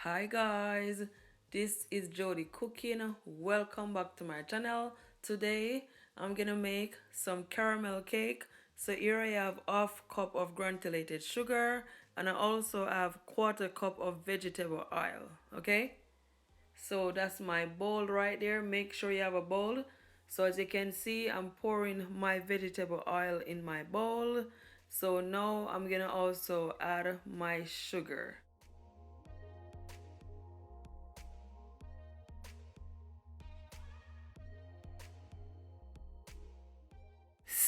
Hi guys, this is Jody cooking. Welcome back to my channel. Today I'm gonna make some caramel cake. So here I have half cup of granulated sugar and I also have quarter cup of vegetable oil. Okay, so that's my bowl right there. Make sure you have a bowl. So as you can see, I'm pouring my vegetable oil in my bowl. So now I'm gonna also add my sugar.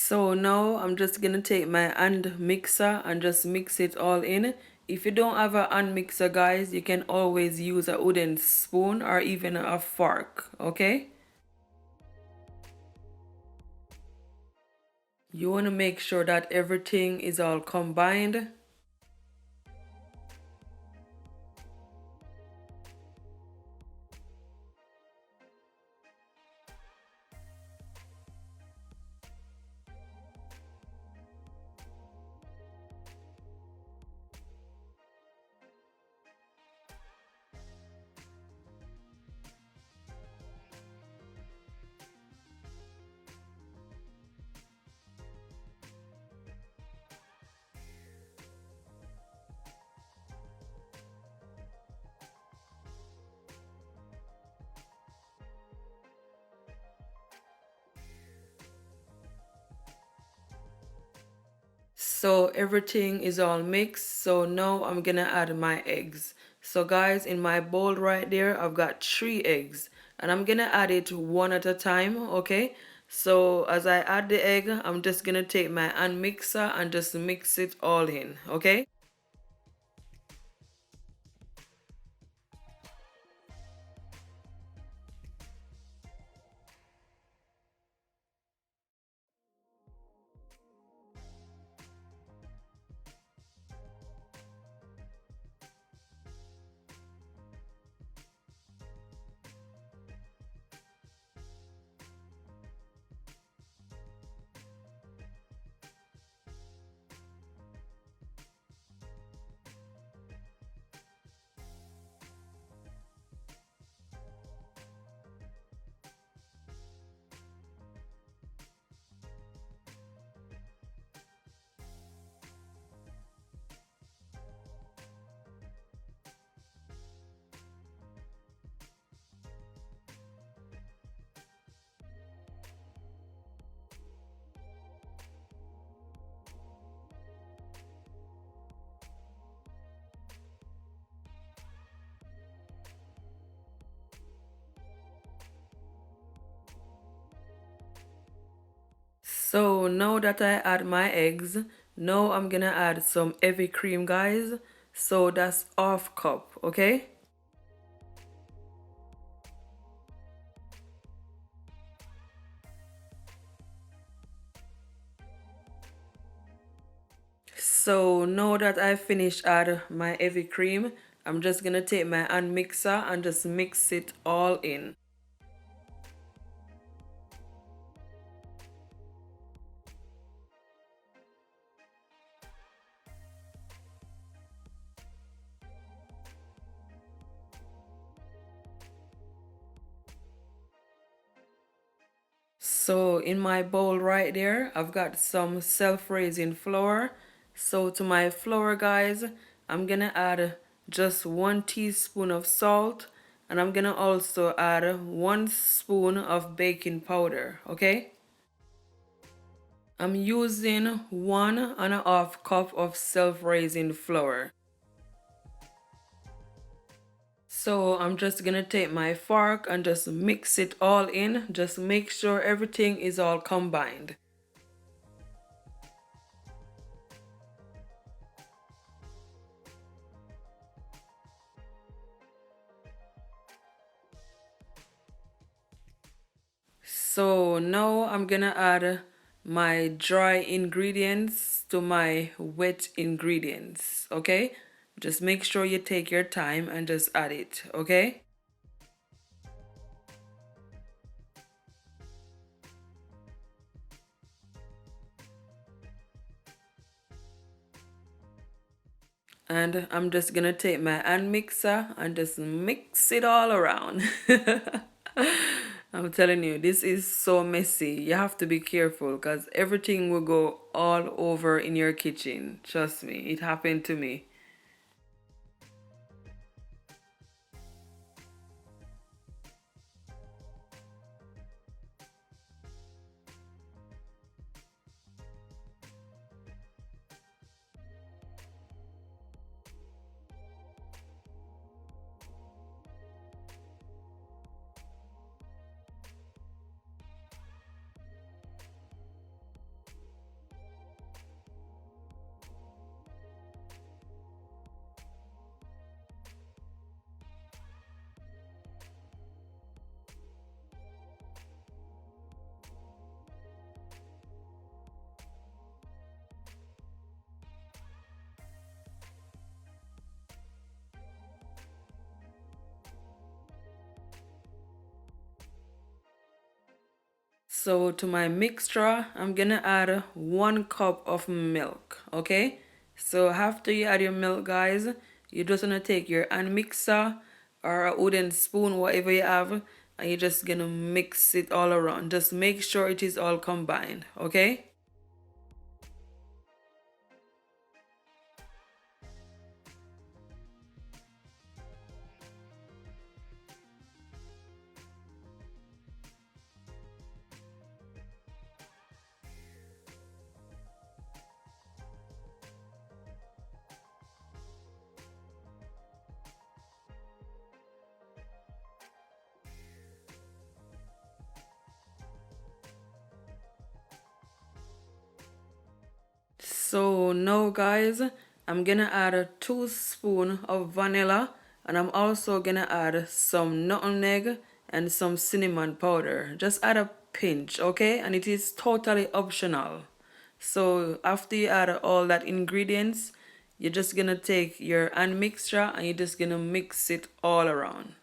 So now I'm just gonna take my hand mixer and just mix it all in. If you don't have a hand mixer, guys, you can always use a wooden spoon or even a fork, okay? You wanna make sure that everything is all combined. So everything is all mixed. So now I'm gonna add my eggs. So guys, in my bowl right there, I've got 3 eggs and I'm gonna add it one at a time, okay? So as I add the egg, I'm just gonna take my hand mixer and just mix it all in, okay? So now that I add my eggs, now I'm gonna add some heavy cream, guys. So that's half cup, okay? So now that I finished add my heavy cream, I'm just gonna take my hand mixer and just mix it all in. So in my bowl right there, I've got some self-raising flour. So to my flour, guys, I'm gonna add just 1 teaspoon of salt and I'm gonna also add 1 spoon of baking powder, okay? I'm using 1.5 cup of self-raising flour. So I'm just gonna take my fork and just mix it all in. Just make sure everything is all combined. So now I'm gonna add my dry ingredients to my wet ingredients, okay? Just make sure you take your time and just add it, okay? And I'm just gonna take my hand mixer and just mix it all around. I'm telling you, this is so messy. You have to be careful because everything will go all over in your kitchen. Trust me, it happened to me. So to my mixture, I'm gonna add 1 cup of milk, okay? So after you add your milk, guys, you just gonna take your hand mixer or a wooden spoon, whatever you have, and you're just gonna mix it all around. Just make sure it is all combined, okay? So now guys, I'm gonna add a 2 spoon of vanilla and I'm also gonna add some nutmeg and some cinnamon powder. Just add a pinch, okay? And it is totally optional. So after you add all that ingredients, you're just gonna take your hand mixture and you're just gonna mix it all around.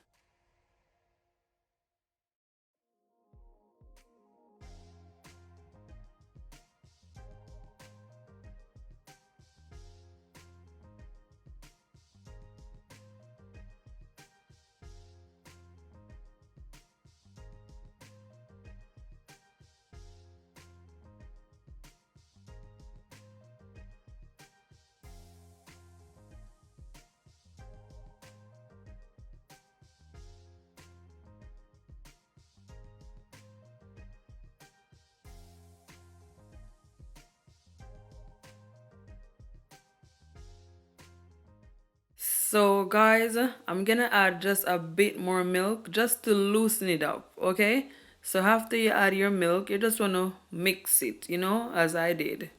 So guys, I'm gonna add just a bit more milk just to loosen it up, okay? So after you add your milk, you just wanna mix it, as I did.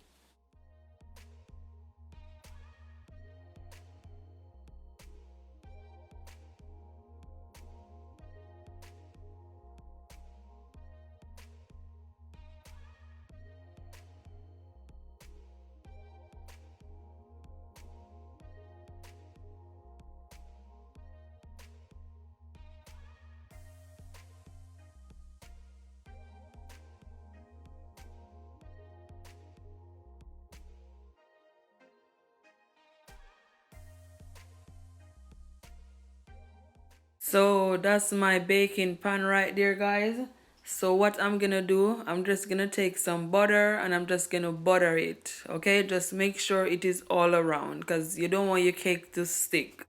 So that's my baking pan right there, guys. So what I'm gonna do, I'm just gonna take some butter and I'm just gonna butter it, okay? Just make sure it is all around because you don't want your cake to stick.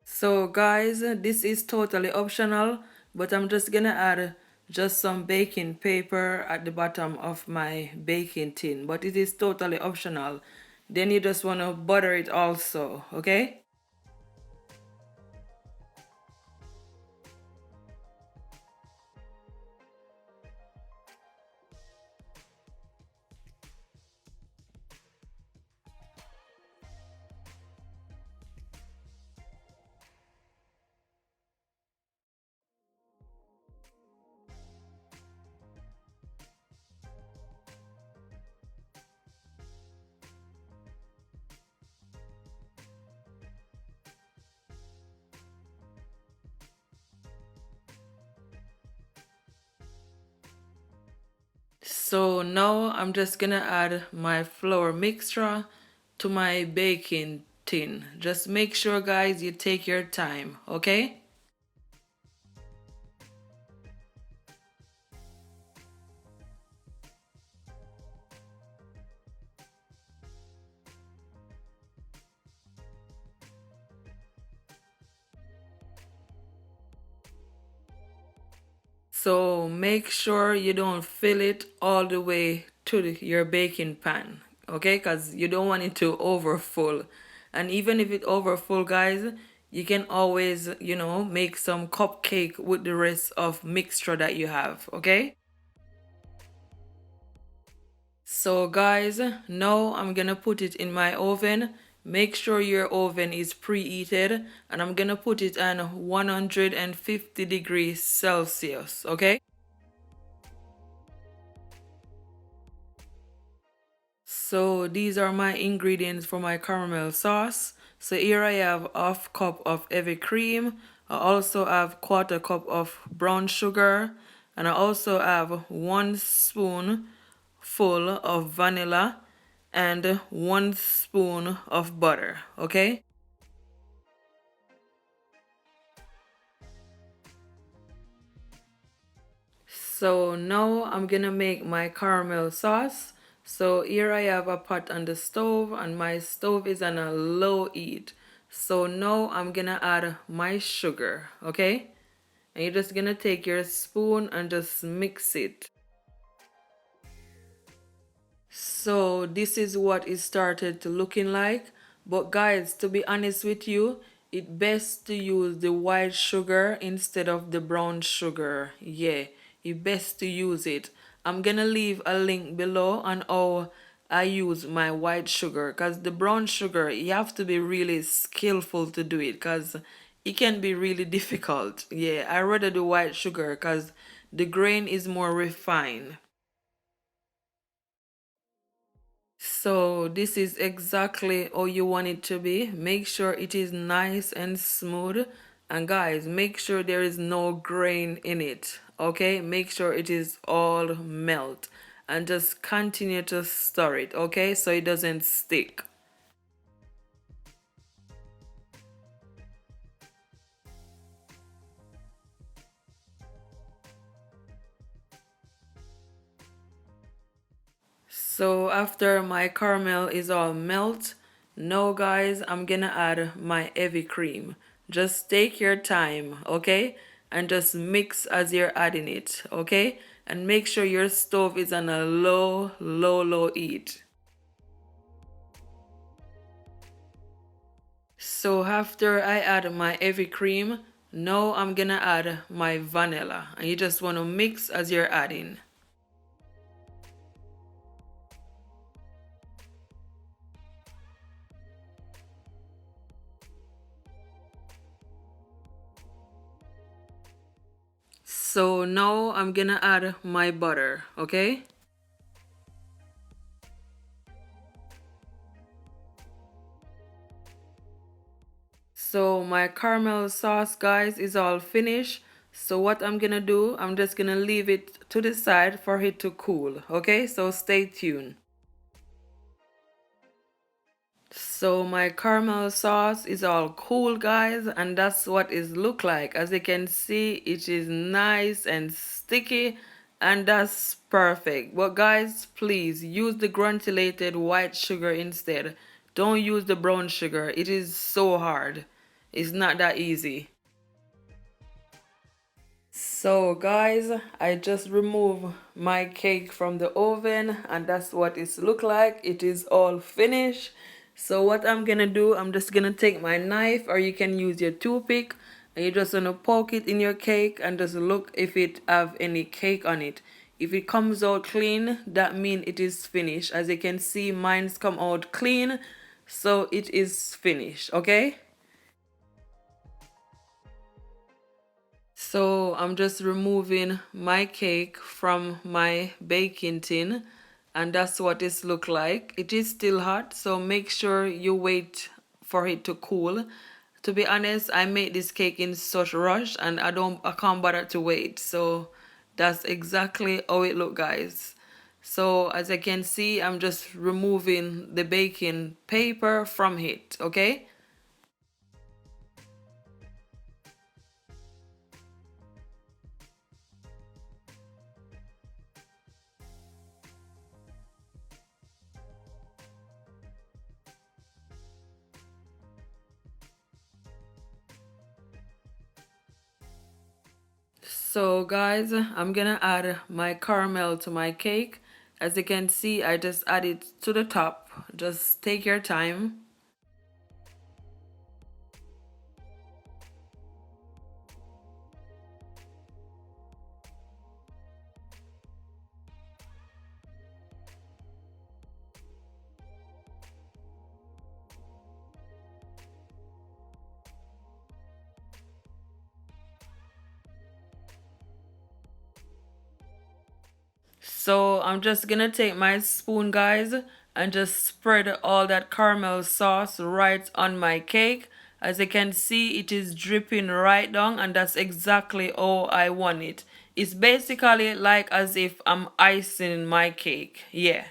So guys, this is totally optional, but I'm just gonna add just some baking paper at the bottom of my baking tin, but it is totally optional. Then you just wanna butter it also, okay? So now I'm just gonna add my flour mixture to my baking tin. Just make sure guys you take your time, okay? So make sure you don't fill it all the way to your baking pan, okay? Because you don't want it to overfull. And even if it overfull, guys, you can always, make some cupcake with the rest of mixture that you have, okay? So guys, now I'm gonna put it in my oven. Make sure your oven is preheated and I'm gonna put it on 150 degrees Celsius, okay? So these are my ingredients for my caramel sauce. So here I have half cup of heavy cream. I also have quarter cup of brown sugar. And I also have 1 spoon full of vanilla and 1 spoon of butter. Okay? So now I'm gonna make my caramel sauce. So here I have a pot on the stove and my stove is on a low heat. So now I'm gonna add my sugar, okay? And you're just gonna take your spoon and just mix it. So this is what it started to looking like. But guys, to be honest with you, it's best to use the white sugar instead of the brown sugar. Yeah, it's best to use it. I'm gonna leave a link below on how I use my white sugar because the brown sugar, you have to be really skillful to do it because it can be really difficult. Yeah, I rather do white sugar because the grain is more refined. So this is exactly how you want it to be. Make sure it is nice and smooth. And guys, make sure there is no grain in it. Okay? Make sure it is all melt. And just continue to stir it. Okay? So it doesn't stick. So after my caramel is all melt, now guys, I'm gonna add my heavy cream. Just take your time, okay? And just mix as you're adding it, okay? And make sure your stove is on a low heat. So after I add my heavy cream, now I'm gonna add my vanilla. And you just wanna mix as you're adding. So now I'm gonna add my butter, okay? So my caramel sauce guys is all finished. So what I'm gonna do, I'm just gonna leave it to the side for it to cool, okay? So stay tuned. So my caramel sauce is all cool guys and that's what it look like. As you can see it is nice and sticky and that's perfect. But guys please use the granulated white sugar instead. Don't use the brown sugar. It is so hard. It's not that easy. So guys, I just removed my cake from the oven and that's what it look like. It is all finished. So what I'm gonna do, I'm just gonna take my knife or you can use your toothpick and you just gonna poke it in your cake and just look if it have any cake on it. If it comes out clean, that means it is finished. As you can see, mine's come out clean, so it is finished, okay? So I'm just removing my cake from my baking tin and that's what this look like. It is still hot, so make sure you wait for it to cool. To be honest, I made this cake in such rush and I can't bother to wait. So that's exactly how it look guys. So as I can see, I'm just removing the baking paper from it, okay? So guys, I'm gonna add my caramel to my cake. As you can see, I just add it to the top. Just take your time. So I'm just gonna take my spoon, guys, and just spread all that caramel sauce right on my cake. As you can see, it is dripping right down, and that's exactly how I want it. It's basically like as if I'm icing my cake. Yeah.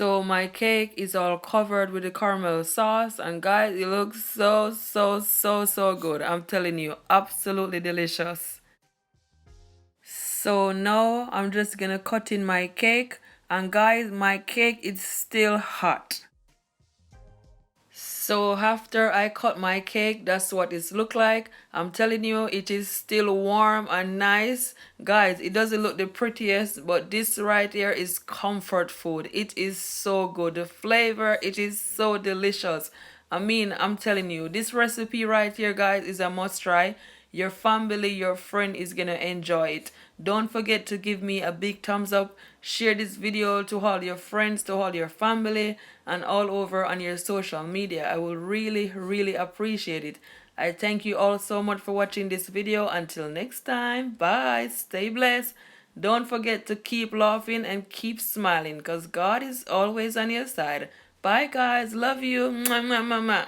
So my cake is all covered with the caramel sauce, and guys, it looks so good. I'm telling you, absolutely delicious. So now I'm just gonna cut in my cake, and guys, my cake is still hot. So after I cut my cake, that's what it look like. I'm telling you, it is still warm and nice. Guys, it doesn't look the prettiest, but this right here is comfort food. It is so good. The flavor, it is so delicious. I mean, I'm telling you, this recipe right here, guys, is a must try. Your family, your friend is gonna enjoy it. Don't forget to give me a big thumbs up. Share this video to all your friends, to all your family, and all over on your social media. I will really appreciate it. I thank you all so much for watching this video. Until next time, bye. Stay blessed. Don't forget to keep laughing and keep smiling because God is always on your side. Bye, guys. Love you. Mwah, mwah, mwah, mwah.